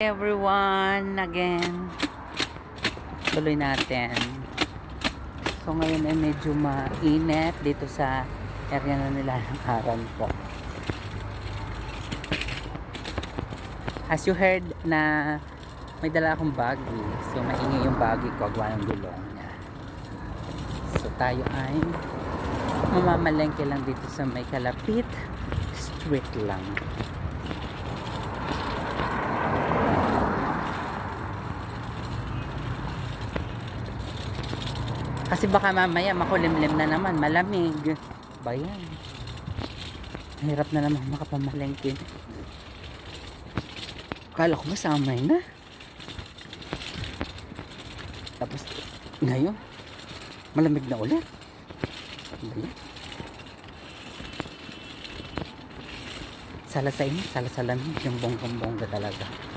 Everyone, again tuloy natin. So ngayon ay medyo mainit dito sa area na nilalakaran ko. As you heard na may dala akong baggy, so maingay yung baggy ko, agwa ng gulong niya. So tayo ay mamamalengke lang dito sa may kalapit street lang. Kasi baka mamaya makulimlim na naman, malamig. Bayan. Hirap na naman makapamalengke. Kala ko masamay na. Tapos ngayon, malamig na ulit. Bayan. Sala sa inyo, sala sa lamig. Yung bonggang-bongga talaga.